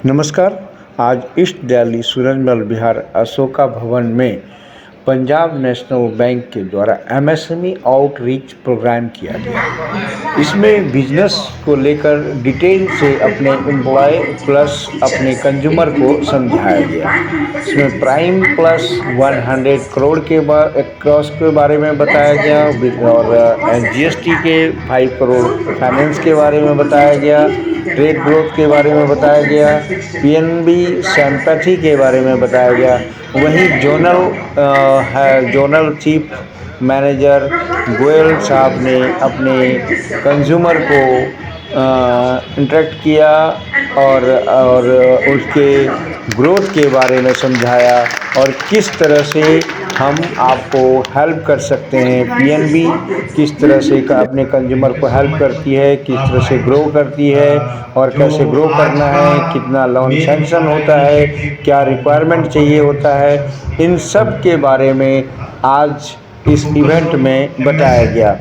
नमस्कार। आज ईस्ट दिल्ली सूरजमल विहार अशोका भवन में पंजाब नेशनल बैंक के द्वारा एमएसएमई आउटरीच प्रोग्राम किया गया। इसमें बिजनेस को लेकर डिटेल से अपने एम्प्लॉय प्लस अपने कंज्यूमर को समझाया गया। इसमें प्राइम प्लस 100 करोड़ के क्रॉस के बारे में बताया गया और जीएसटी के 5 करोड़ फाइनेंस के बारे में बताया गया, ट्रेड ग्रोथ के बारे में बताया गया, पीएनबी सिंपैथी के बारे में बताया गया। वहीं जोनल चीफ मैनेजर गोयल साहब ने अपने कंज्यूमर को इंटरेक्ट किया और उसके ग्रोथ के बारे में समझाया और किस तरह से हम आपको हेल्प कर सकते हैं। पीएनबी किस तरह से अपने कंज्यूमर को हेल्प करती है, किस तरह से ग्रो करती है और कैसे ग्रो करना है, कितना लोन सैंक्शन होता है, क्या रिक्वायरमेंट चाहिए होता है, इन सब के बारे में आज इस इवेंट में बताया गया।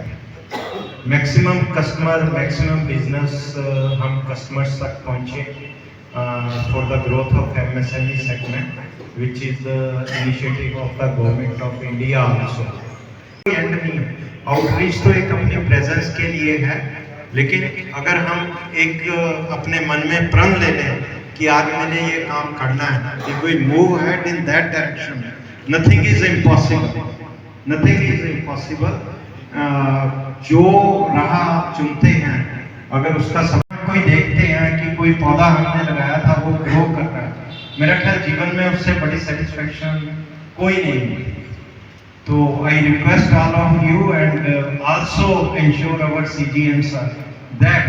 मैक्सिमम कस्टमर मैक्सिमम बिजनेस हम कस्टमर्स तक पहुंचे for the growth of MSME segment which is the initiative of the government of India also. And नहीं, आउटरीच तो एक अपनी प्रेजेंस के लिए है, लेकिन अगर हम एक अपने मन में प्रण ले लें कि आज मैंने ये काम करना है, कि कोई move head in that direction, nothing is impossible, nothing is impossible. जो राह आप चुनते हैं, अगर उसका समय कोई देखते हैं कि कोई पौधा हमने लगाया था वो ग्रो कर रहा है, मेरा ख्याल जीवन में उससे बड़ी सेटिस्फैक्शन कोई नहीं है। तो I request all of you and also ensure our CGM sir that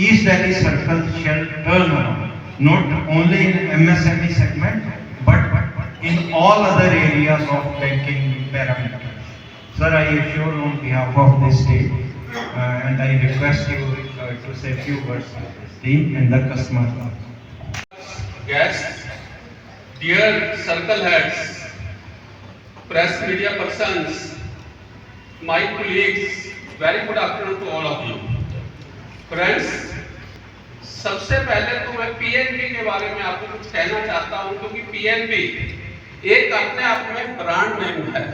east Delhi circle shall turn around not only in MSME segment but in all other areas of banking parameters. Sir, I assure on behalf of this state and I request you to say few words team and the customer. Guests, dear circle heads, press media persons, my colleagues, very good afternoon to all of you. Friends, सबसे पहले तो मैं PNB के बारे में आपको कुछ कहना चाहता हूं, क्योंकि पीएनबी एक अपने आप में ब्रांड नेम है।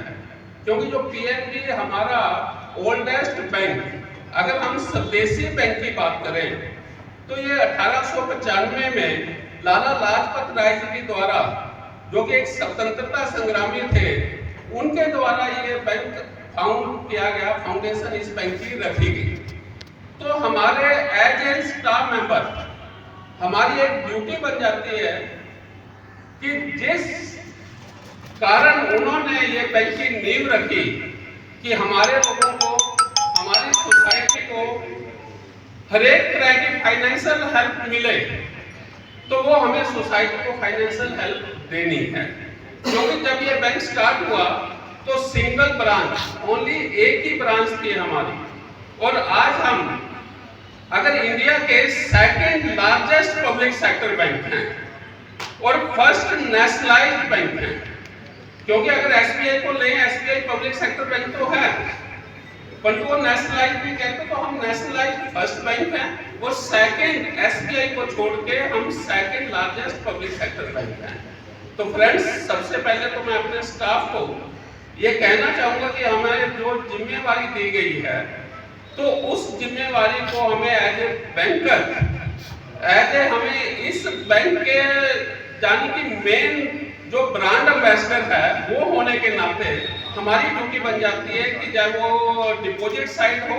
क्योंकि जो पीएनबी हमारा ओल्डेस्ट बैंक, अगर हम स्वदेशी बैंक की बात करें तो ये 1895 में लाला लाजपत राय जी के द्वारा, जो कि एक स्वतंत्रता संग्रामी थे, उनके द्वारा ये बैंक फाउंड किया गया, फाउंडेशन इस बैंक की रखी गई। तो हमारे एज ए स्टाफ मेंबर हमारी एक ड्यूटी बन जाती है कि जिस कारण उन्होंने ये बैंक की नींव रखी कि हमारे लोगों को, हमारी सोसाइटी को हर एक तरह की फाइनेंशियल हेल्प मिले, तो वो हमें सोसाइटी को फाइनेंशियल हेल्प देनी है। क्योंकि जब ये बैंक स्टार्ट हुआ तो सिंगल ब्रांच, ओनली एक ही ब्रांच थी हमारी, और आज हम अगर इंडिया के second largest public sector bank हैं और फर्स्ट नेशनलाइज्ड बैंक हैं। क्योंकि अगर एसबीआई को लें, एसबीआई पब्लिक सेक्टर बैंक तो है, परंतु वो नेशनलाइज भी कहते, तो हम नेशनलाइज फर्स्ट बैंक हैं और सेकंड एसबीआई को छोड़ के हम second largest public sector bank हैं। तो फ्रेंड्स, सबसे पहले तो मैं अपने स्टाफ को ये कहना चाहूँगा कि हमें जो जिम्मेवारी दी गई है, तो उस जिम्मेवारी को हमें as a banker, as a हमें इस बैंक के जानी कि मेन जो ब्रांड एम्बेसडर है वो होने के नाते हमारी ड्यूटी बन जाती है कि चाहे वो डिपॉजिट साइड हो,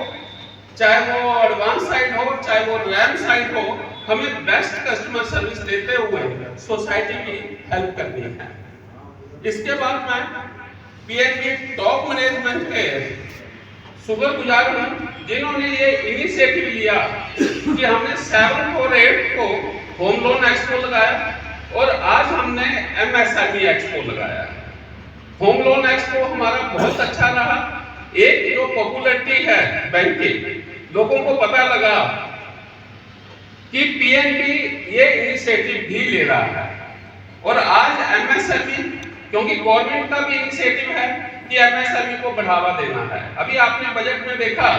चाहे वो एडवांस साइड हो, चाहे वो रैम साइड हो, हमें बेस्ट कस्टमर सर्विस देते हुए सोसाइटी की हेल्प करनी है। इसके बाद मैं पीएनबी टॉप मैनेजमेंट के शुक्रगुजार हूँ जिन्होंने ये इनिशिएटिव लिया कि हमने 7 और 8 को होम लोन एक्सपो लगाया और आज हमने एमएसएमई एक्सपो लगाया। होम लोन एक्सपो हमारा बहुत अच्छा रहा। एक जो पॉपुलैरिटी है बैंक की, लोगों को पता लगा कि पीएनबी ये इनिशिएटिव भी ले रहा है और आज एमएसएमई, क्योंकि गवर्नमेंट का भी इनिशिएटिव है कि एमएसएमई को बढ़ावा देना है। अभी आपने बजट में देखा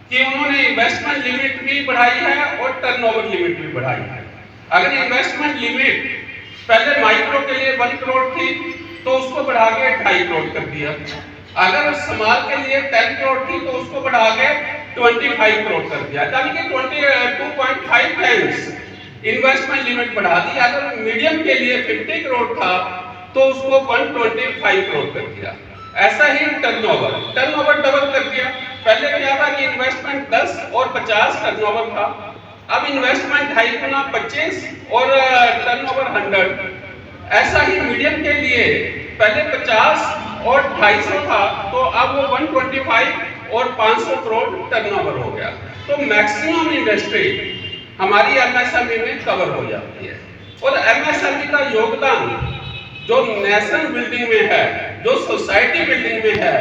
कि उन्होंने इन्वेस्टमेंट लिमिट भी बढ़ाई है और टर्नओवर लिमिट भी बढ़ाई है। अगर इन्वेस्टमेंट लिमिट पहले माइक्रो के लिए 1 करोड़ थी तो उसको बढ़ा के 2.5 करोड़ कर दिया। अगर स्मॉल के लिए 10 करोड़ थी तो उसको बढ़ा के 25 करोड़ कर दिया, यानी कि 2.5 टाइम्स इन्वेस्टमेंट लिमिट बढ़ा दी। अगर मीडियम के लिए 50 करोड़ था तो उसको 125 करोड़ कर दिया। ऐसा ही टर्नओवर डबल कर दिया। पहले क्या था कि इन्वेस्टमेंट 10 और 50 टर्नओवर था, अब इन्वेस्टमेंट 2.5 गुना 25 और टर्नओवर 100। ऐसा ही मीडियम के लिए पहले 50 और 250 था तो अब वो 125 और 500 करोड़ टर्नओवर हो गया। तो मैक्सिमम इंडस्ट्री हमारी एमएसएमई में कवर हो जाती है। और एमएसएमई का योगदान जो नेशन बिल्डिंग में है, जो सोसाइटी बिल्डिंग में है,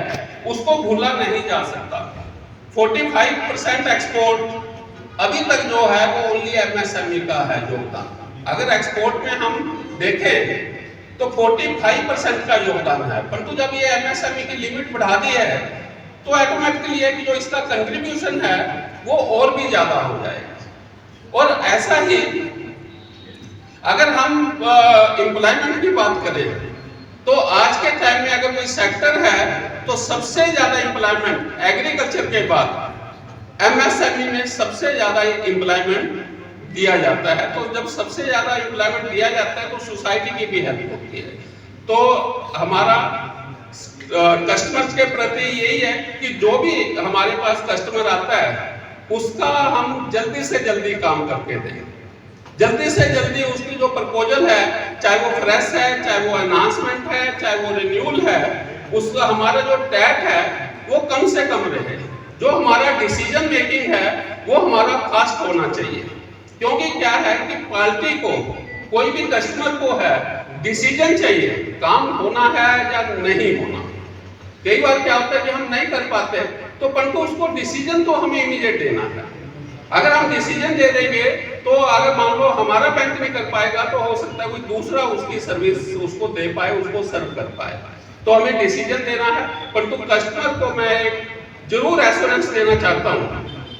उसको भूला नहीं जा सकता। 45% एक्सपोर्ट अभी तक जो है वो ओनली एमएसएमई का है योगदान। अगर एक्सपोर्ट में हम देखें तो 45% का योगदान है, परंतु जब ये एमएसएमई की लिमिट बढ़ा दी है तो ऑटोमेटिकली है कि जो इसका कंट्रीब्यूशन है वो और भी ज्यादा हो जाएगा। और ऐसा ही अगर हम एम्प्लॉयमेंट की बात करें तो आज के टाइम में अगर कोई सेक्टर है तो सबसे ज्यादा एम्प्लॉयमेंट एग्रीकल्चर के बाद एमएसएमई में सबसे ज्यादा एम्प्लॉयमेंट दिया जाता है। तो जब सबसे ज्यादा एम्प्लॉयमेंट दिया जाता है तो सोसाइटी की भी हेल्प होती है। तो हमारा कस्टमर्स के प्रति यही है कि जो भी हमारे पास कस्टमर आता है उसका हम जल्दी से जल्दी काम करके दें, जल्दी से जल्दी उसकी जो प्रपोजल है, चाहे वो फ्रेश है, चाहे वो एनहांसमेंट है, चाहे वो रिन्यूअल है, उसका हमारा जो टैग है वो कम से कम रहे। जो हमारा डिसीजन मेकिंग है वो हमारा फास्ट होना चाहिए, क्योंकि क्या है कि पार्टी को, कोई भी कस्टमर को है डिसीजन चाहिए, काम होना है या नहीं होना। कई बार क्या होता है कि हम नहीं कर पाते तो परंतु उसको डिसीजन तो हमें इमीडिएट देना है। अगर हम डिसीजन दे देंगे तो अगर मान लो हमारा बैंक नहीं कर पाएगा तो हो सकता है कोई दूसरा उसकी सर्विस उसको दे पाए, उसको सर्व कर पाए। तो हमें डिसीजन देना है, परंतु कस्टमर को मैं जरूर एश्योरेंस देना चाहता हूं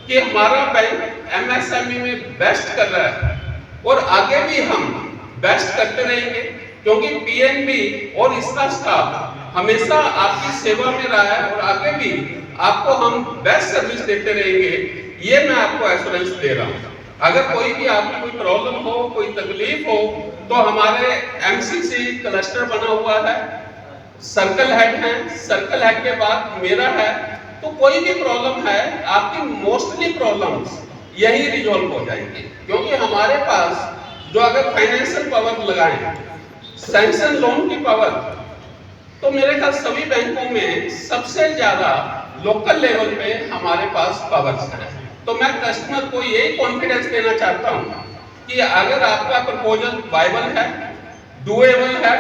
कि हमारा बैंक एमएसएमई में बेस्ट कर रहा है और आगे भी हम बेस्ट करते रहेंगे, क्योंकि पीएनबी और इसका स्टाफ हमेशा आपकी सेवा में रहा है और आगे भी आपको हम बेस्ट सर्विस देते रहेंगे, ये मैं आपको एश्योरेंस दे रहा हूं। अगर कोई भी आपको कोई प्रॉब्लम हो, कोई तकलीफ हो तो हमारे एमसीसी क्लस्टर बना हुआ है, सर्कल हेड है, सर्कल हेड के बाद मेरा है। तो कोई भी प्रॉब्लम है आपकी मोस्टली प्रॉब्लम्स यही रिजॉल्व हो जाएंगी, क्योंकि हमारे पास जो अगर फाइनेंशियल पावर लगाएं, सैंक्शन लोन की पावर, तो मेरे ख्याल सभी बैंकों में सबसे ज्यादा लोकल लेवल पे हमारे पास पावर्स है। तो मैं कस्टमर को यही कॉन्फिडेंस देना चाहता हूं कि अगर आपका प्रपोजल वायबल है, डूएबल है,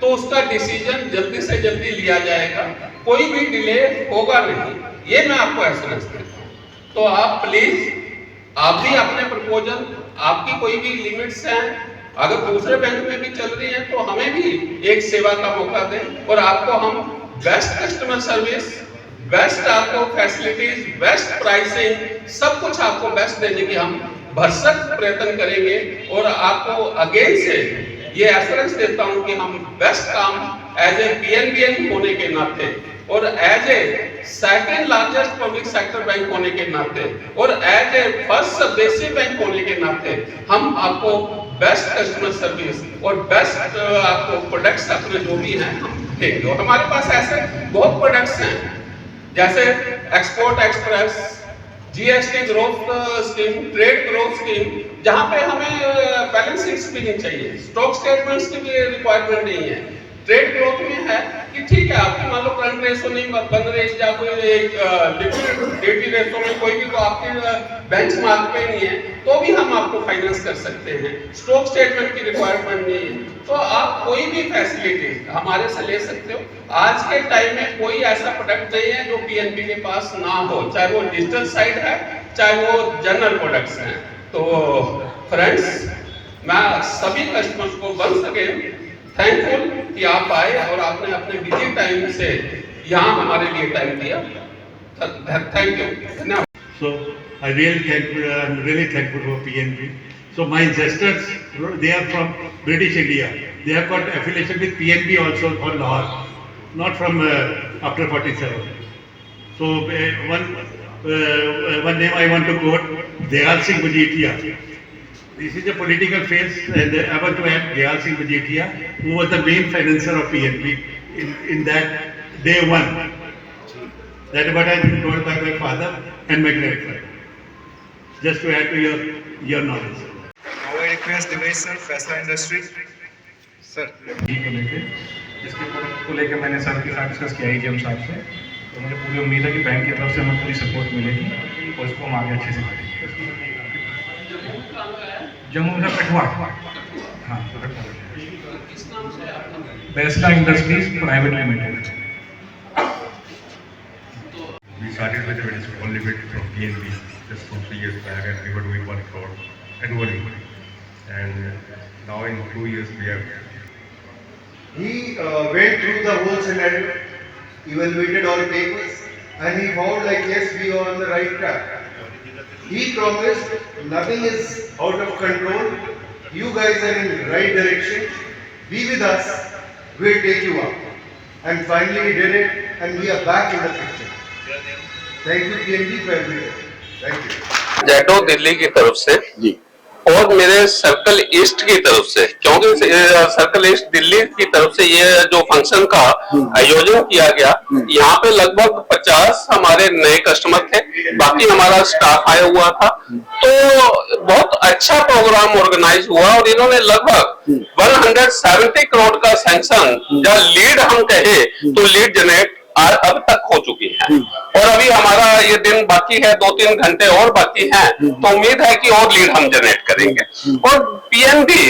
तो उसका डिसीजन जल्दी से जल्दी लिया जाएगा, कोई भी डिले होगा नहीं, ये मैं आपको एश्योरेंस देता हूं। तो आप प्लीज आप भी अपने प्रपोजल, आपकी कोई भी लिमिट्स हैं, अगर दूसरे बैंक में भी चल रही है तो हमें भी एक सेवा का मौका दें और आपको हम बेस्ट कस्टमर सर्विस, बेस्ट आपको फैसिलिटीज, बेस्ट प्राइसिंग, सब कुछ आपको बेस्ट देने की हम भरसक प्रयत्न करेंगे। और आपको अगेन से ये एश्योरेंस देता हूं कि हम बेस्ट काम एज ए पीएनबीएन होने के नाते और as a second largest public sector bank होने के नाते और एज ए फर्स्ट स्वदेशी बैंक होने के नाते हम आपको बेस्ट कस्टमर सर्विस और बेस्ट आपको प्रोडक्ट्स अपने जो भी हैं हम देंगे। और हमारे पास ऐसे बहुत प्रोडक्ट्स हैं जैसे export express, GST growth scheme, trade growth scheme, जहां पे हमें बैलेंस शीट्स भी नहीं चाहिए, स्टॉक स्टेटमेंट्स की भी रिक्वायरमेंट नहीं है। ट्रेड ग्रोथ में है कि ठीक है आपकी मान लो करंट रेशो नहीं बन रही या कोई एक लिक्विडिटी रेशो में कोई भी तो आपके बेंचमार्क पे नहीं है तो भी हम आपको फाइनेंस कर सकते हैं, स्टॉक स्टेटमेंट की रिक्वायरमेंट नहीं है, तो आप कोई भी फैसिलिटी हमारे से ले सकते हो। आज के टाइम में कोई ऐसा प्रोडक्ट नहीं है जो पीएनबी के पास ना हो, चाहे वो डिजिटल साइड है चाहे वो जनरल प्रोडक्ट्स हैं। तो फ्रेंड्स, मैं सभी कस्टमर्स को बन सके थैंकफुल कि आप आए और आपने अपने बिजी टाइम से यहाँ हमारे लिए टाइम दिया। थैंक यू, धन्यवाद। So I'm really thankful for PNB So my ancestors, they are from British India. They have got affiliation with PNB also for Lahore, not from after 47. So one name I want to quote, Dayal Singh Majetia. This is a political face, and I want to add Dayal Singh Majetia, who was the main financier of PNB in that day one. That is what I have been told by my father and my grandfather. Just to add to your knowledge. Now I request Dinesh sir, Faisal Industries. Sir. को लेके जिसके product को लेके मैंने sir के साथ discuss किया EGM साहब से, तो मुझे पूरी उम्मीद है कि बैंक की तरफ से हमें पूरी सपोर्ट मिलेगी और इसको हम आगे अच्छे से करेंगे। जम्मू में कठुआ, हाँ Besta industries private limited. We started with a very small limit from PNB just 2-3 years back, and we were doing 1 crore annually. And now in 2 years we have. He went through the whole scenario, evaluated all papers, and he found like yes, we are on the right track. He promised nothing is out of control. You guys are in the right direction. Be with us. We'll take you up. And finally he did it, and we are back in the picture. Thank you PNB for everything. Thank you. जैडो दिल्ली की तरफ से जी और मेरे circle east की तरफ से, क्योंकि सर्कल ईस्ट दिल्ली की तरफ से ये जो फंक्शन का आयोजन किया गया, यहाँ पे लगभग 50 हमारे नए कस्टमर थे, बाकी हमारा स्टाफ आया हुआ था। तो बहुत अच्छा प्रोग्राम ऑर्गेनाइज हुआ और इन्होंने लगभग 170 करोड़ का सैंक्शन या लीड हम कहे तो लीड जनरेट अब तक हो चुकी है। और अभी हमारा ये दिन बाकी है, 2-3 घंटे और बाकी हैं, तो उम्मीद है कि और लीड हम जनरेट करेंगे। और पीएनबी,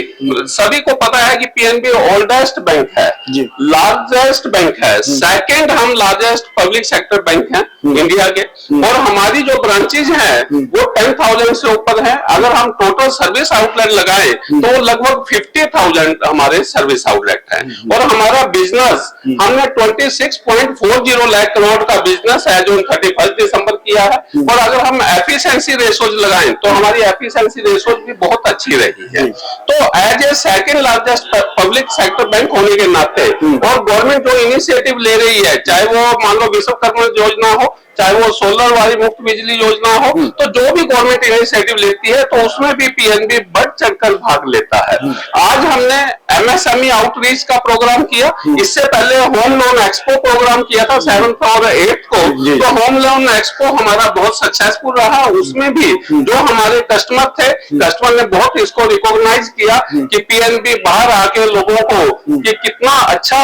सभी को पता है कि पीएनबी ओल्डेस्ट बैंक है, लार्जेस्ट बैंक है, सेकंड हम लार्जेस्ट पब्लिक सेक्टर बैंक हैं इंडिया के, और हमारी जो ब्रांचेज हैं वो 10,000 से ऊपर है। अगर हम टोटल सर्विस आउटलेट लगाएं तो लगभग 50,000 हमारे सर्विस आउटलेट है। और हमारा बिजनेस हमने 26.40 लाख करोड़ का बिजनेस है जो 31 दिसंबर किया है। और अगर हम एफिशिएंसी रेशोज लगाएं तो हमारी एफिशिएंसी रेशोज भी बहुत अच्छी रही है। तो as a second largest public sector bank होने के नाते और गवर्नमेंट जो इनिशिएटिव ले रही है, चाहे वो मान लो विश्वकर्मा योजना हो, चाहे वो सोलर वाली मुफ्त बिजली योजना हो, तो जो भी गवर्नमेंट इनिशिएटिव लेती है तो उसमें भी पीएनबी बढ़ चढ़कर भाग लेता है। आज हमने एमएसएमई आउटरीच का प्रोग्राम किया, इससे पहले होम लोन एक्सपो प्रोग्राम किया था 7th और 8th को। तो होम लोन एक्सपो हमारा बहुत सक्सेसफुल रहा। उसमें भी जो हमारे कस्टमर थे, कस्टमर ने बहुत इसको रिकॉग्नाइज किया कि पीएनबी बाहर आके लोगों को कि कितना अच्छा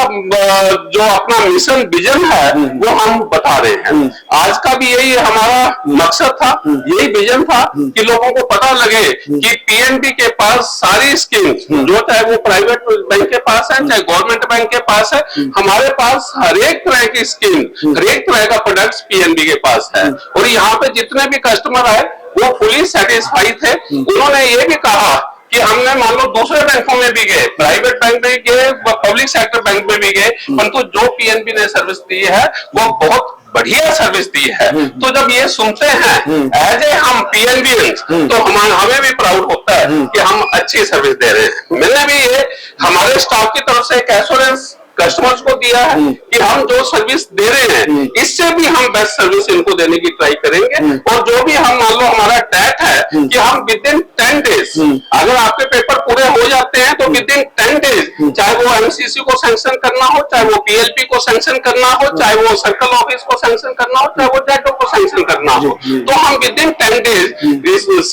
जो अपना मिशन विजन है वो हम बता रहे हैं। आज का भी यही हमारा मकसद था, यही विजन था कि लोगों को पता लगे कि पीएनबी के पास सारी स्कीम्स, जो चाहे वो प्राइवेट बैंक के पास है चाहे गवर्नमेंट बैंक के पास है, हमारे पास हर एक तरह की स्कीम, हर एक तरह का प्रोडक्ट्स पीएनबी के पास है। और यहाँ पे जितने भी कस्टमर आए वो फुली सेटिस्फाइड थे। उन्होंने ये भी कहा कि हमने मान लो दूसरे बैंकों में भी गए, प्राइवेट बैंक में गए, पब्लिक सेक्टर बैंक में भी गए, परंतु जो पीएनबी ने सर्विस दी है वो बहुत बढ़िया सर्विस दी है। तो जब ये सुनते हैं एज ए हम पीएनबी तो हमें भी प्राउड होता है कि हम अच्छी सर्विस दे रहे हैं। मैंने भी ये हमारे स्टाफ की तरफ से एक एश्योरेंस कस्टमर्स को दिया है कि हम जो सर्विस दे रहे हैं इससे भी हम बेस्ट सर्विस इनको देने की ट्राई करेंगे। और जो भी हम मान लो हमारा टैग है कि हम विद इन 10 डेज, अगर आपके पेपर पूरे हो जाते हैं तो विद इन 10 डेज, चाहे वो एमसीसी को सैंक्शन करना हो, चाहे वो पीएलपी को सैंक्शन करना हो, चाहे वो सर्कल ऑफिस को सैंक्शन करना हो, चाहे वो जेडो को सैंक्शन करना हो, तो हम विद इन 10 डेज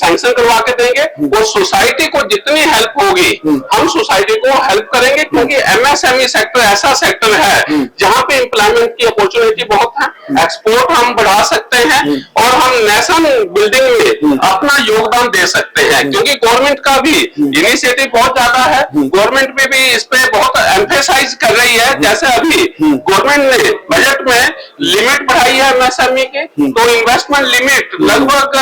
सैंक्शन करवा के देंगे। और सोसाइटी को जितनी हेल्प होगी हम सोसाइटी को हेल्प करेंगे, क्योंकि एमएसएमई सेक्टर ऐसा सेक्टर है जहां पे एम्प्लॉयमेंट की अपॉर्चुनिटी बहुत है, एक्सपोर्ट हम बढ़ा सकते हैं और हम नेशन बिल्डिंग में अपना योगदान दे सकते हैं। क्योंकि गवर्नमेंट का भी इनिशिएटिव बहुत ज्यादा है, गवर्नमेंट भी इस पे बहुत एम्फेसाइज कर रही है। जैसे अभी गवर्नमेंट ने बजट में लिमिट बढ़ाई है एमएसएमई के, तो इन्वेस्टमेंट लिमिट लगभग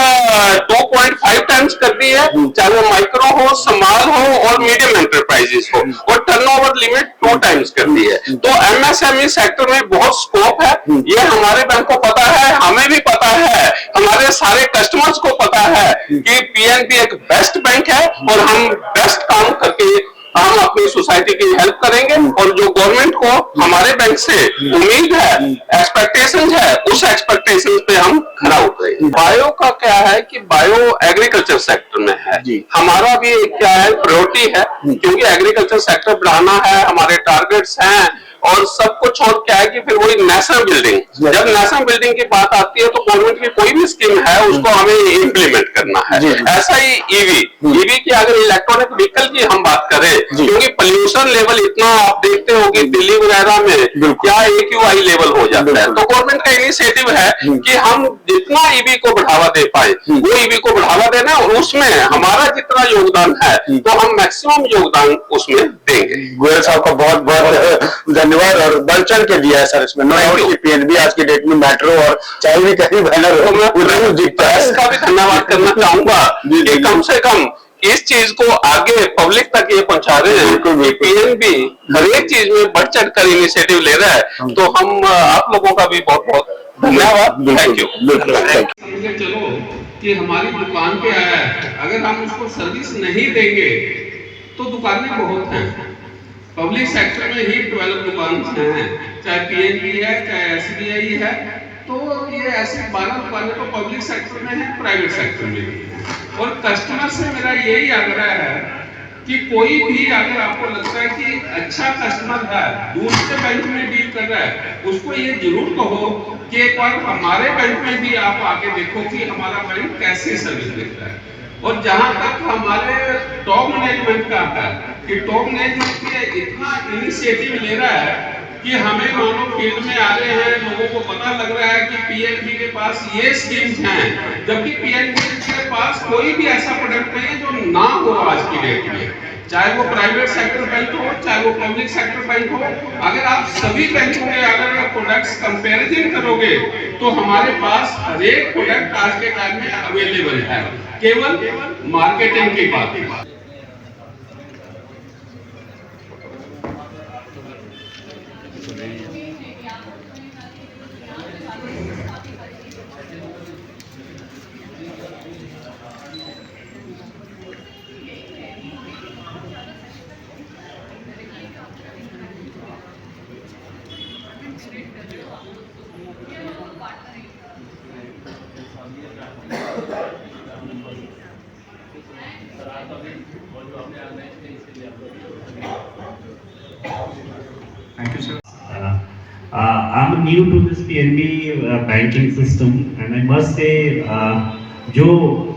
2.5 टाइम्स कर दी है, चाहे वो माइक्रो हो, स्मॉल हो और मीडियम एंटरप्राइजेस हो, और टर्नओवर लिमिट 2 टाइम्स कर दी है। तो एमएसएमई सेक्टर में बहुत स्कोप है, ये हमारे बैंक को पता है, हमें भी पता है, हमारे हमारे सारे कस्टमर्स को पता है कि पीएनबी एक बेस्ट बैंक है और हम बेस्ट काम करके हम अपनी सोसाइटी की हेल्प करेंगे और जो गवर्नमेंट को हमारे बैंक से उम्मीद है, एक्सपेक्टेशन है, उस एक्सपेक्टेशन पे हम खरा उतरेंगे। बायो का क्या है कि बायो एग्रीकल्चर सेक्टर में है, हमारा भी क्या है प्रायोरिटी है, क्योंकि एग्रीकल्चर सेक्टर बढ़ाना है, हमारे टारगेट्स हैं और सब कुछ और क्या है कि फिर वही नेशनल बिल्डिंग, जब नेशनल बिल्डिंग की बात आती है तो गवर्नमेंट की कोई भी स्कीम है उसको हमें इम्प्लीमेंट करना है। ऐसा ही ईवी की अगर इलेक्ट्रॉनिक व्हीकल की हम बात करें, क्योंकि पोल्यूशन लेवल इतना आप देखते हो कि दिल्ली वगैरह में क्या AQI लेवल हो जाता है, तो गवर्नमेंट का इनिशिएटिव है कि हम जितना ईवी को बढ़ावा दे पाए वो ईवी को बढ़ावा देना और उसमें हमारा जितना योगदान है तो हम मैक्सिमम योगदान उसमें देंगे। गोयल साहब का बहुत बहुत धन्यवाद और बढ़ चढ़ के दिया है सर इसमें। नो डाउट कि पीएनबी आज की डेट में मेट्रो और चाहे भी कहीं बैनर हो मैं दिखता है। इसका भी धन्यवाद करना चाहूंगा कि कम से कम इस चीज को आगे पब्लिक तक ये पहुंचा रहे हैं कि पीएनबी हर एक चीज में बढ़ चढ़ कर इनिशिएटिव ले रहा है, तो हम आप लोगों का भी बहुत बहुत धन्यवाद। Thank you. समझे चलो कि हमारी दुकान पे आया है, अगर हम उसको सर्विस नहीं देंगे तो दुकानें बहुत हैं, पब्लिक सेक्टर में ही 12 दुकान हैं, चाहे पीएनबी है चाहे SBI है, तो ये ऐसे 12 दुकानें तो पब्लिक सेक्टर में है, प्राइवेट सेक्टर में भी है। और कस्टमर से मेरा यही आग्रह है कि कोई भी अगर आपको लगता है कि अच्छा कस्टमर है, दूसरे बैंक में डील कर रहा है, उसको ये जरूर कहो कि एक बार हमारे बैंक में भी आप आके देखो कि हमारा बैंक कैसे सर्विस देता है। और जहां तक हमारे टॉप मैनेजमेंट का है कि टॉप मैनेजमेंट इतना इनिशिएटिव ले रहा है कि हमें मानो फील्ड में आ रहे हैं, लोगों को पता लग रहा है कि पीएनबी के पास ये स्कीम्स हैं, जबकि पीएनबी के पास कोई भी ऐसा प्रोडक्ट नहीं है जो ना हो आज की डेट में, चाहे वो प्राइवेट सेक्टर बैंक हो चाहे वो पब्लिक सेक्टर बैंक हो। अगर आप सभी बैंकों के अगर प्रोडक्ट्स कंपैरिजन करोगे तो हमारे पास हर एक प्रोडक्ट आज के टाइम में अवेलेबल है, केवल मार्केटिंग की बात है। Thank you, sir. I'm new to this PNB banking system, and I must say जो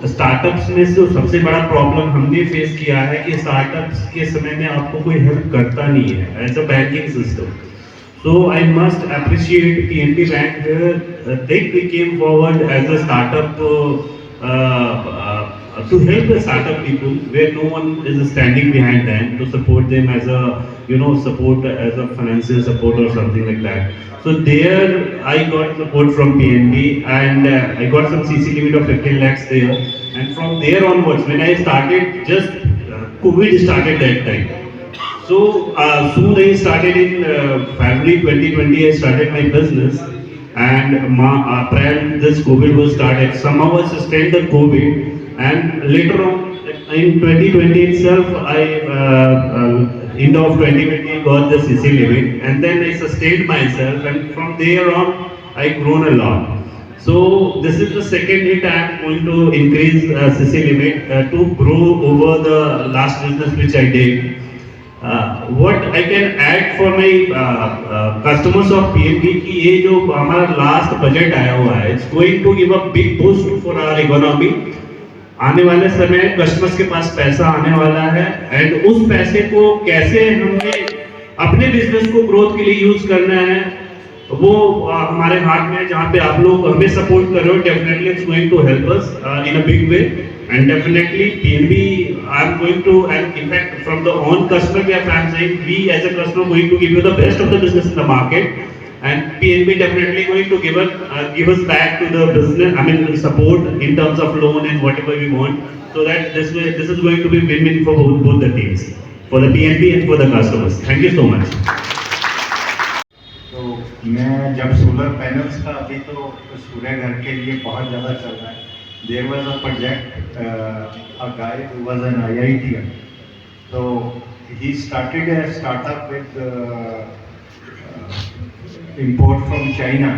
स्टार्टअप्स में जो सबसे बड़ा प्रॉब्लम हमने फेस किया है कि स्टार्टअप्स के समय में आपको कोई हेल्प करता नहीं है as a banking system. So I must appreciate PNB Bank where they came forward as a startup to help the startup people where no one is standing behind them to support them as a support as a financial support or something like that. So there I got support from PNB and I got some CC limit of 15 lakhs there, and from there onwards when I started just COVID started that time. So soon I started in February 2020 I started my business, and prior to this COVID was started. Somehow I sustained the COVID, and later on in 2020 itself I end of 2020 got the CC limit, and then I sustained myself, and from there on I grown a lot. So this is the second hit I am going to increase CC limit to grow over the last business which I did. What I can add for my customers of PNB कि ये जो हमारा last budget आया हुआ है, it's going to give a big boost for our economy. आने वाले समय कस्टमर्स के पास पैसा आने वाला है, एंड उस पैसे को कैसे हमें अपने बिजनेस को ग्रोथ के लिए यूज करना है वो हमारे हाथ में है। जहाँ पे आप लोग हमें सपोर्ट कर रहे हो, definitely it's going to help us in a big way, and definitely PNB I'm going to, and in fact from the own customer base I'm saying we as a customer going to give you the best of the business in the market, and PNB definitely going to give us back to the business, I mean support in terms of loan and whatever we want, so that this is going to be win-win for both the teams, for the PNB and for the customers. Thank you so much. तो मैं जब solar panels का अभी तो सूर्य घर के लिए बहुत ज़्यादा चल रहा है, there was a project, a guy who was an IITian. So he started a startup with import from China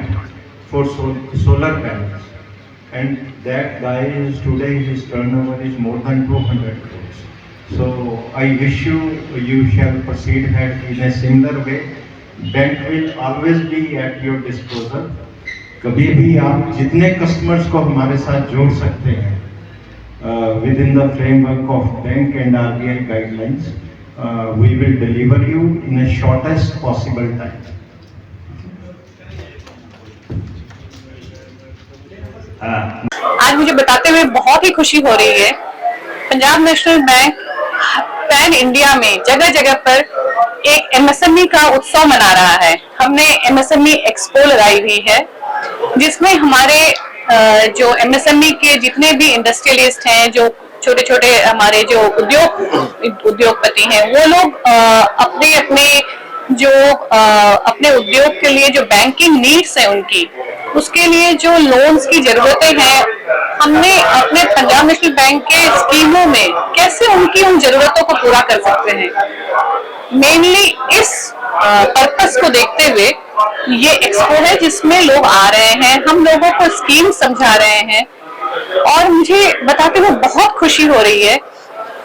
for solar panels. And that guy is today, his turnover is more than 200 crores. So I wish you shall proceed ahead in a similar way. Bank will always be at your disposal. कभी भी आप जितने customers को हमारे साथ जोड़ सकते हैं within the framework of bank and RBI guidelines, we will deliver you in a shortest possible time. आज मुझे बताते हुए बहुत ही खुशी हो रही है. Punjab National bank pan India में जगह जगह पर एक MSME का उत्सव मना रहा है. हमने MSME एक्सपो लगाई हुई है जिसमें हमारे जो MSME के जितने भी इंडस्ट्रियलिस्ट हैं, जो छोटे छोटे हमारे जो उद्योगपति हैं, वो लोग अपने अपने जो अपने उद्योग के लिए जो बैंकिंग नीड्स है उनकी, उसके लिए जो लोन्स की जरूरतें हैं, हमने अपने पंजाब नेशनल बैंक के स्कीमों में कैसे उनकी उन जरूरतों को पूरा कर सकते हैं, मेनली इस पर्पस को देखते हुए ये एक्सपो है जिसमें लोग आ रहे हैं, हम लोगों को स्कीम समझा रहे हैं. और मुझे बताते हुए बहुत खुशी हो रही है.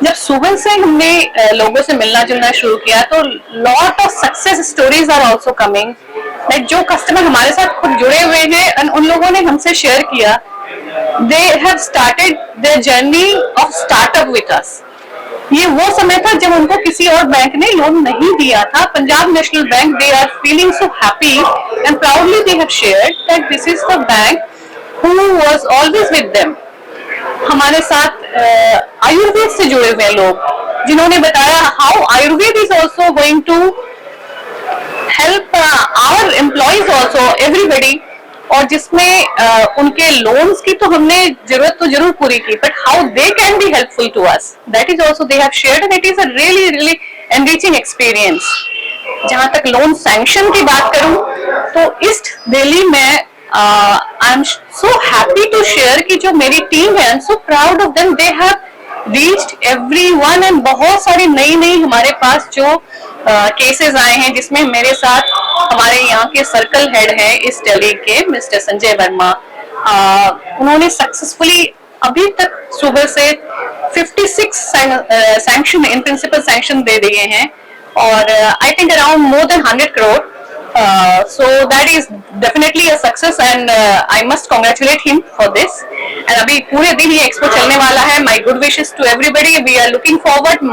जब सुबह से हमने लोगों से मिलना जुलना शुरू किया तो lot of success stories are also coming. Like जो कस्टमर हमारे साथ खुद जुड़े हुए हैं, उन लोगों ने हमसे शेयर किया, they have started their journey of startup with us. ये वो समय था जब उनको किसी और बैंक ने लोन नहीं दिया था. Punjab National Bank, they are feeling so happy and proudly they have shared that this is the bank who was always with them. हमारे साथ आयुर्वेद से जुड़े हुए लोग जिन्होंने बताया how Ayurveda is also going to help our employees also, everybody. और जिसमें उनके लोन्स की तो हमने जरूरत तो जरूर पूरी की, but how they can be helpful to us, that is also they have shared and it is a really really enriching experience. जहां तक लोन सैंक्शन की बात करूं तो ईस्ट दिल्ली में I am so happy to share कि जो मेरी टीम है, I am so proud of them, they have reached everyone. And बहुत सारी नई हमारे पास जो केसेस आए हैं जिसमें मेरे साथ हमारे यहाँ के सर्कल हेड है इस दिल्ली के मिस्टर संजय वर्मा. उन्होंने सक्सेसफुली अभी तक सुबह से 56 सैंक्शन इन प्रिंसिपल सैंक्शन दे दिए हैं और I think around more than 100 crore. So that is definitely a success and I must congratulate him for this. And अभी पूरे दिन ये एक्सपो चलने वाला है. My good wishes to everybody. We are looking forward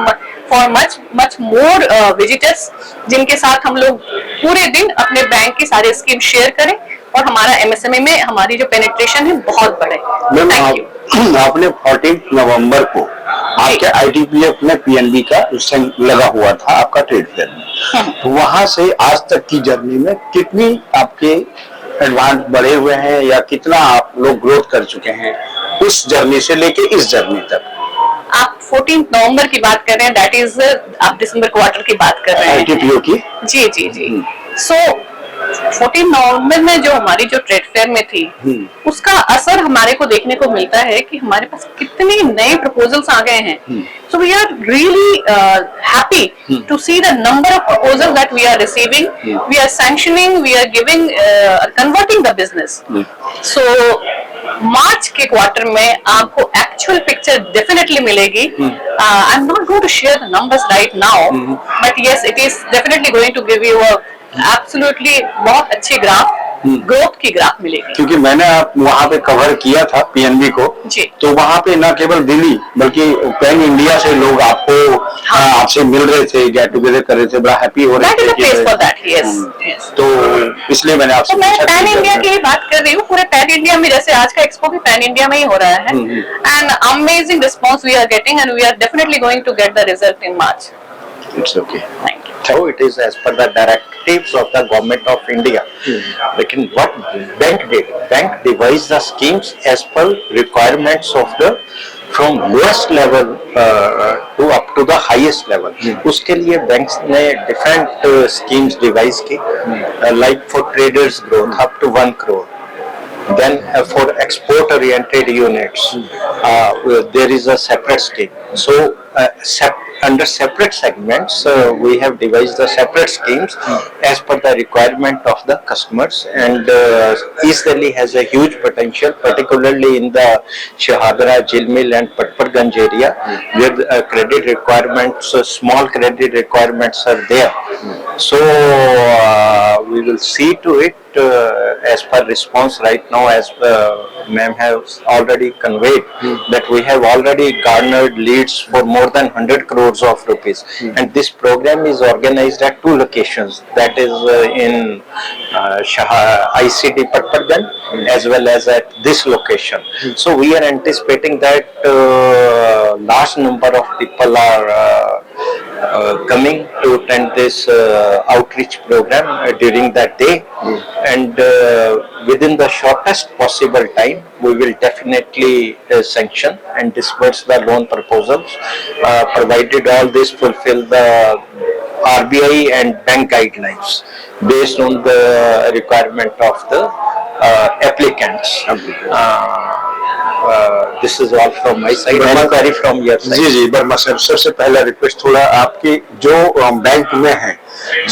for much more visitors जिनके साथ हम लोग पूरे दिन अपने बैंक की सारे स्कीम शेयर करें और हमारा MSME में हमारी जो पेनिट्रेशन है बहुत बढ़े. Thank you. आपने 14 नवंबर को आपके ITPF में PNB का उस टाइम लगा हुआ था आपका ट्रेड फेयर में, तो वहां से आज तक की जर्नी में कितनी आपके एडवांस बढ़े हुए हैं या कितना आप लोग ग्रोथ कर चुके हैं उस जर्नी से लेके इस जर्नी तक? आप 14 नवंबर की बात कर रहे हैं, दैट इज आप दिसंबर क्वार्टर की बात कर रहे हैं ITPO की? जी. सो 14 नवंबर में जो हमारी जो ट्रेड फेयर में थी उसका असर हमारे को देखने को मिलता है कि हमारे पास कितने नए प्रपोजल्स आ गए हैं. So we are really happy to see the number of proposals that we are receiving, we are sanctioning, we are giving, converting the business. So March के क्वार्टर में आपको एक्चुअल पिक्चर डेफिनेटली मिलेगी. I am not going to share the numbers right now, but yes it is definitely going to give you absolutely बहुत अच्छे graph, growth की graph मिलेगी. क्योंकि मैंने वहाँ पे कवर किया था PNB को जी, तो वहाँ पे न केवल दिल्ली बल्कि पैन इंडिया से लोग आपको आपसे मिल रहे थे, गेट टुगेदर कर रहे थे, बड़ा हैप्पी हो रहे थे. तो इसलिए मैंने आपसे मैं पैन इंडिया की ही बात कर रही हूँ. पूरे पैन इंडिया में, जैसे आज का एक्सपो भी पैन इंडिया में ही हो रहा है. And amazing response we are getting and we are definitely going to get the result in March. It's okay. Thank you. So it is as per the directives of the government of India. लेकिन what bank did? Bank devised the schemes as per requirements of the from lowest level to up to the highest level. उसके लिए banks ने different schemes devise की, like for traders growth up to 1 crore. Then for export-oriented units, there is a separate scheme. So under separate segments, we have devised the separate schemes as per the requirement of the customers. And East Delhi has a huge potential, particularly in the Shahadra, Jilmil and Patparganj area, where credit requirements, small credit requirements are there. So we will see to it as per response right now, as ma'am has already conveyed, that we have already garnered leads for more than 100 crores of rupees. And this program is organized at 2 locations, that is in ICD Patparganj as well as at this location. So we are anticipating that large number of people are coming to attend this outreach program during that day, and within the shortest possible time we will definitely sanction and disburse the loan proposals, provided all this fulfill the RBI and bank guidelines based on the requirement of the applicants. This is all from my side. Inquiry from your side. जी Verma sir, सबसे पहला request थोड़ा आपकी जो bank में है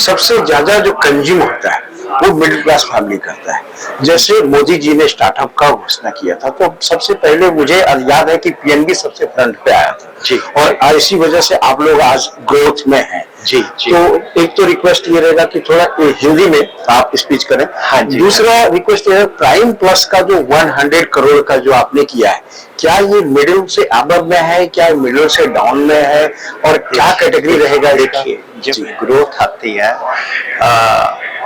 सबसे ज्यादा जो कंज्यूम होता है वो मिडिल क्लास फैमिली करता है। जैसे मोदी जी ने स्टार्टअप का घोषणा किया था तो सबसे पहले मुझे याद है कि पीएनबी सबसे फ्रंट पे आया था जी, और इसी वजह से आप लोग आज ग्रोथ में हैं जी। तो एक तो रिक्वेस्ट ये रहेगा कि थोड़ा हिंदी में आप स्पीच करें। हाँ जी। दूसरा रिक्वेस्ट ये है, प्राइम प्लस का जो 100 करोड़ का जो आपने किया है, क्या ये मिडिल से अबव में है, क्या मिडिल से डाउन में है, और क्या कैटेगरी रहेगा? देखिए जब ग्रोथ आती है,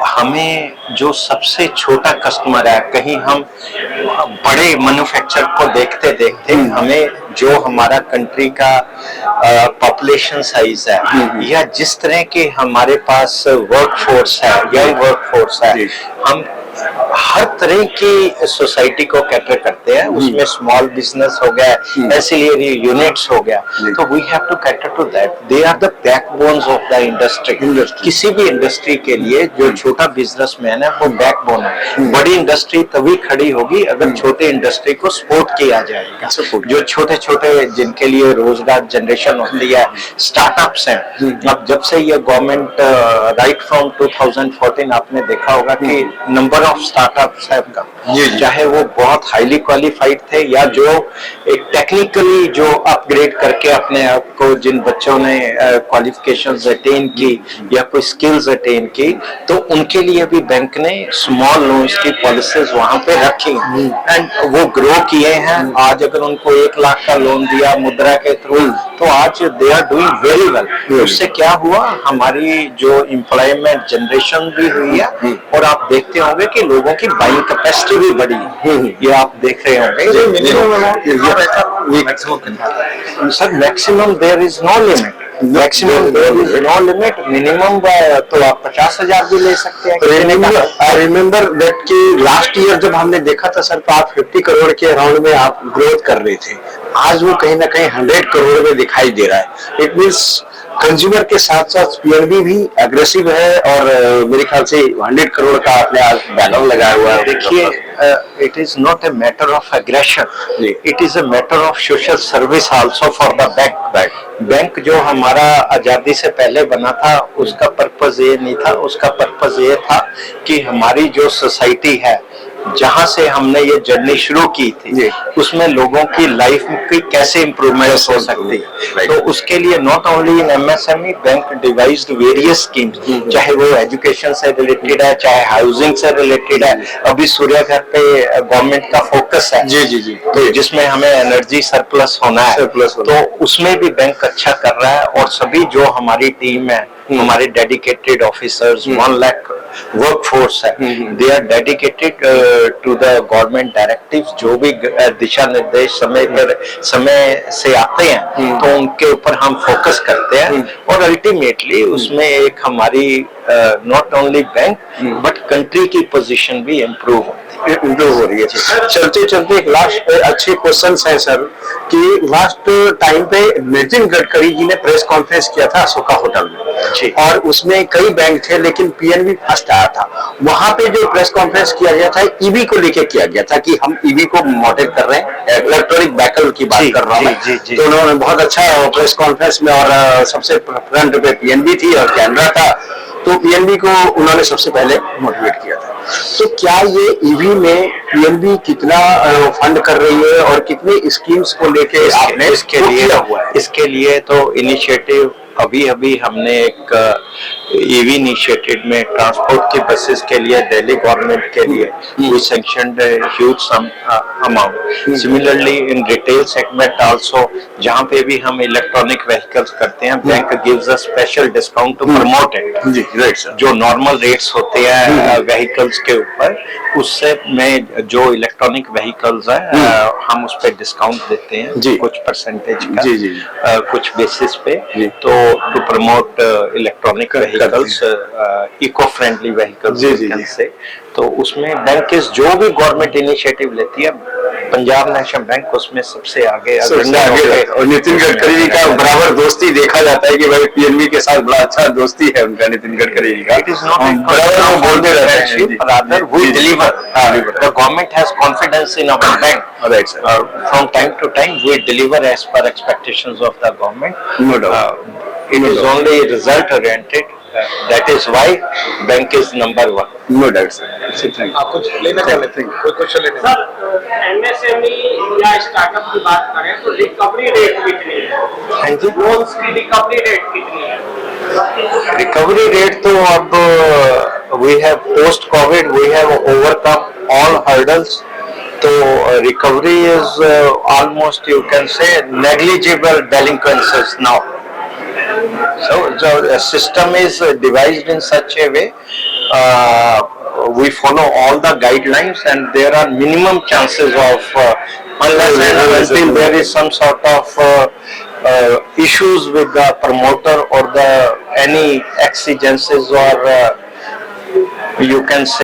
हमें जो सबसे छोटा कस्टमर है, कहीं हम बड़े मैन्युफैक्चर को देखते देखते हमें जो हमारा कंट्री का पॉपुलेशन साइज है या जिस तरह के हमारे पास वर्कफोर्स है, यंग वर्कफोर्स है, हम हर तरह की सोसाइटी को कैटर करते हैं। उसमें स्मॉल बिजनेस हो गया, एंसिलरी यूनिट्स हो गया, तो we have to cater to that. They are the backbones of the industry. किसी भी इंडस्ट्री के लिए जो छोटा बिजनेसमैन है वो बैकबोन है। बड़ी इंडस्ट्री तभी खड़ी होगी अगर छोटे इंडस्ट्री को सपोर्ट किया जाएगा। जो छोटे छोटे जिनके लिए रोजगार जनरेशन होती है, स्टार्टअप्स हैं। अब जब से ये गवर्नमेंट राइट फ्रॉम 2014 आपने देखा होगा कि नंबर ऑफ स्टार्टअप्स है, चाहे वो बहुत हाईली क्वालिफाइड थे या जो एक टेक्निकली जो अपग्रेड करके अपने आप को, जिन बच्चों ने क्वालिफिकेशंस अटेन की या कोई स्किल्स अटेन की, तो उनके लिए भी बैंक ने स्मॉल लोन्स की पॉलिसीज वहां पे रखी एंड वो ग्रो किए हैं। आज अगर उनको 1 लाख का लोन दिया मुद्रा के थ्रू, तो आज they are doing very well. उससे क्या हुआ, हमारी जो एम्प्लॉयमेंट जनरेशन भी हुई है, और आप देखते होंगे कि लोगों की बाइंग कैपेसिटी भी बढ़ी है। ये आप देख रहे होंगे। Sir maximum there is no limit, maximum there is no limit. Minimum तो आप 50,000 भी ले सकते हैं। आई रिमेम्बर दैट कि लास्ट ईयर जब हमने देखा था सर, तो आप 50 करोड़ के अराउंड में आप ग्रोथ कर रहे थे। आज वो कहीं ना कहीं 100 करोड़ में दिखाई दे रहा है। इट मीन्स कंज्यूमर के साथ साथ पीएनबी भी अग्रेसिव है, और मेरे ख्याल से 100 करोड़ का आपने आज बैनर लगाया हुआ है। देखिए, it is not a matter of aggression, it is a matter of social service also for the bank. Bank जो हमारा आजादी से पहले बना था, उसका पर्पज ये नहीं था। उसका पर्पज ये था कि हमारी जो सोसाइटी है, जहां से हमने ये जर्नी शुरू की थी, उसमें लोगों की लाइफ की कैसे इंप्रूवमेंट हो सकती है। तो उसके लिए not only in MSME, bank devised various schemes, चाहे वो एजुकेशन से रिलेटेड है, चाहे हाउसिंग से रिलेटेड है। अभी सूर्य घर पे गवर्नमेंट का फोकस है जी, तो जिसमें हमें एनर्जी सरप्लस होना है, तो उसमें भी बैंक अच्छा कर रहा है। और सभी जो हमारी टीम है, हमारे डेडिकेटेड ऑफिसर्स, 1 लाख वर्कफोर्स है, they are dedicated to the government directives. जो भी दिशा निर्देश समय से आते हैं, तो उनके ऊपर हम फोकस करते हैं, और अल्टीमेटली उसमें एक हमारी not only bank but country की पोजीशन भी इम्प्रूव हो रही है। चलते चलते एक लास्ट अच्छे क्वेश्चन है सर, कि लास्ट टाइम पे नितिन गडकरी जी ने प्रेस कॉन्फ्रेंस किया था अशोका होटल में, और उसमें कई बैंक थे लेकिन पीएनबी फर्स्ट आया था। वहां पे जो प्रेस कॉन्फ्रेंस किया गया था ईवी को लेके किया गया था कि हम ईवी को मॉडल कर रहे हैं, इलेक्ट्रॉनिक व्हीकल की बात कर रहा हूँ मैं। तो उन्होंने बहुत अच्छा प्रेस कॉन्फ्रेंस में, और सबसे फ्रंट पे पीएनबी थी और कैमरा था, तो पीएनबी को उन्होंने सबसे पहले मोटिवेट किया था। तो क्या ये ईवी में पीएनबी कितना फंड कर रही है और कितनी स्कीम्स को लेके आपने इसके लिए तो इनिशिएटिव अभी हमने एक ईवी इनिशिएटिव में ट्रांसपोर्ट की बसेस के लिए दिल्ली गवर्नमेंट के लिए we sanctioned huge sum amount. Similarly in retail segment also, जहां पे भी हम इलेक्ट्रॉनिक व्हीकल्स करते हैं, bank gives a special discount to promote it. जी राइट सर। जो नॉर्मल रेट्स होते हैं व्हीकल्स के ऊपर, उससे में जो इलेक्ट्रॉनिक व्हीकल्स है हम उस पर डिस्काउंट देते हैं कुछ परसेंटेज का, कुछ बेसिस पे, तो to promote electronic vehicles, eco friendly vehicles से। तो उसमें बैंक जो भी गवर्नमेंट इनिशिएटिव लेती है, पंजाब नेशनल बैंक उसमें सबसे आगे और नितिन गडकरी का बराबर दोस्ती देखा जाता है कि भाई पीएनबी के साथ बड़ा अच्छा दोस्ती है उनका, नितिन गडकरी का। इट इज नॉट बोलते रहते हैं, rather we deliver. The government has confidence in our bank. Right, sir. From time to time we deliver as per expectations of the government. No doubt. It is only result oriented. That is why bank is number one. No doubt, sir. आप कुछ लेना चाहते हैं? कोई question लेना? Sir, MSME या startup की बात करें तो रिकवरी रेट कितनी है? हाँ जी। लोन्स की रिकवरी रेट कितनी है? रिकवरी रेट तो अब we have post COVID we have overcome all hurdles. तो recovery is almost you can say negligible delinquencies now. So the system is devised in such a way, we follow all the guidelines and there are minimum chances of unless and until there is some sort of issues with the promoter or the any exigencies or you can say